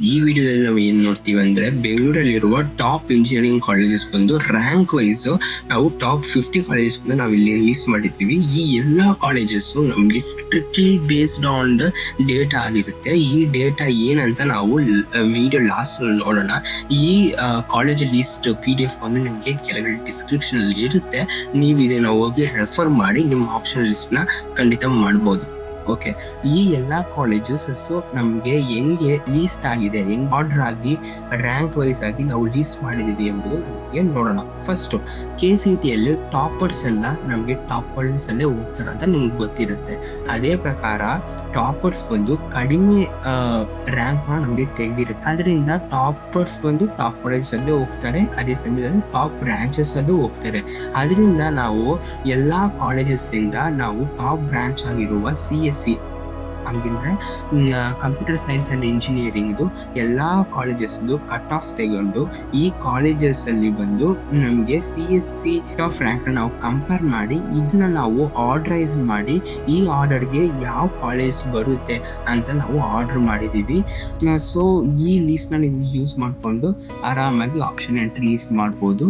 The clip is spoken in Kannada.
ಈ ವಿಡಿಯೋದಲ್ಲಿ ನಾವು ಏನ್ ನೋಡ್ತೀವಿ ಅಂದ್ರೆ, ಬೆಂಗಳೂರಲ್ಲಿರುವ ಟಾಪ್ ಇಂಜಿನಿಯರಿಂಗ್ ಕಾಲೇಜಸ್ ಬಂದು ರ್ಯಾಂಕ್ ವೈಸ್ ನಾವು ಟಾಪ್ 50 ಕಾಲೇಜಸ್ ನಾವು ಇಲ್ಲಿ ಲಿಸ್ಟ್ ಮಾಡಿದ್ದೀವಿ. ಈ ಎಲ್ಲಾ ಕಾಲೇಜಸ್ ನಮ್ಗೆ strictly based on the data ಆಗಿರುತ್ತೆ. ಈ ಡೇಟಾ ಏನಂತ ನಾವು ವಿಡಿಯೋ ಲಾಸ್ಟ್ ನೋಡೋಣ. ಈ ಕಾಲೇಜ್ ಲಿಸ್ಟ್ PDF ಒಂದು ನಿಮಗೆ ಕೆಳಗಡೆ ಡಿಸ್ಕ್ರಿಪ್ಷನ್ ಅಲ್ಲಿ ಇರುತ್ತೆ. ನೀವು ಇದನ್ನ ಹೋಗಿ ರೆಫರ್ ಮಾಡಿ ನಿಮ್ಮ ಆಪ್ಷನ್ ಲಿಸ್ಟ್ ನ ಖಂಡಿತ ಮಾಡಬಹುದು. ಓಕೆ, ಈ ಎಲ್ಲಾ ಕಾಲೇಜಸ್ ನಮ್ಗೆ ಹೆಂಗೆ ಲೀಸ್ಟ್ ಆಗಿದೆ, ಹೆಂಗ್ ಆರ್ಡರ್ ಆಗಿ ರ್ಯಾಂಕ್ ವೈಸ್ ಆಗಿ ನಾವು ಲೀಸ್ಟ್ ಮಾಡಿದೀವಿ ಎಂಬುದು ನಮಗೆ ನೋಡೋಣ. ಫಸ್ಟ್ KCET ಅಲ್ಲಿ ಟಾಪರ್ಸ್ ಎಲ್ಲ ನಮ್ಗೆ ಟಾಪರ್ಸ್ ಅಲ್ಲೇ ಹೋಗ್ತಾರೆ ಅಂತ ನಿಮ್ಗೆ ಗೊತ್ತಿರುತ್ತೆ. ಅದೇ ಪ್ರಕಾರ ಟಾಪರ್ಸ್ ಬಂದು ಕಡಿಮೆ ರ್ಯಾಂಕ್ ನಮ್ಗೆ ತೆಗೆದಿರುತ್ತೆ. ಅದರಿಂದ ಟಾಪರ್ಸ್ ಬಂದು ಟಾಪ್ ಕಾಲೇಜ್ ಅಲ್ಲೇ ಹೋಗ್ತಾರೆ, ಅದೇ ಸಮಯದಲ್ಲಿ ಟಾಪ್ ಬ್ರಾಂಚಸ್ ಅಲ್ಲೂ ಹೋಗ್ತಾರೆ. ಅದರಿಂದ ನಾವು ಎಲ್ಲಾ ಕಾಲೇಜಸ್ ಇಂದ ನಾವು ಟಾಪ್ ಬ್ರಾಂಚ್ ಆಗಿರುವ CSE ಹಂಗಿದ್ರೆ ಕಂಪ್ಯೂಟರ್ ಸೈನ್ಸ್ ಅಂಡ್ ಇಂಜಿನಿಯರಿಂಗ್ ಎಲ್ಲಾ ಕಾಲೇಜಸ್ ಕಟ್ ಆಫ್ ತೆಗೊಂಡು ಈ ಕಾಲೇಜಸ್ ಅಲ್ಲಿ ಬಂದು ನಮ್ಗೆ CSE ಆಫ್ ರ್ಯಾಂಕ್ ನಾವು ಕಂಪೇರ್ ಮಾಡಿ ಇದನ್ನ ನಾವು ಆರ್ಡರೈಸ್ ಮಾಡಿ ಈ ಆರ್ಡರ್ಗೆ ಯಾವ ಕಾಲೇಜ್ ಬರುತ್ತೆ ಅಂತ ನಾವು ಆರ್ಡರ್ ಮಾಡಿದೀವಿ. ಸೊ ಈ ಲಿಸ್ಟ್ ನ ನೀವು ಯೂಸ್ ಮಾಡ್ಕೊಂಡು ಆರಾಮಾಗಿ ಆಪ್ಷನ್ ಎಂಟ್ರಿ ಲಿಸ್ಟ್ ಮಾಡ್ಬೋದು.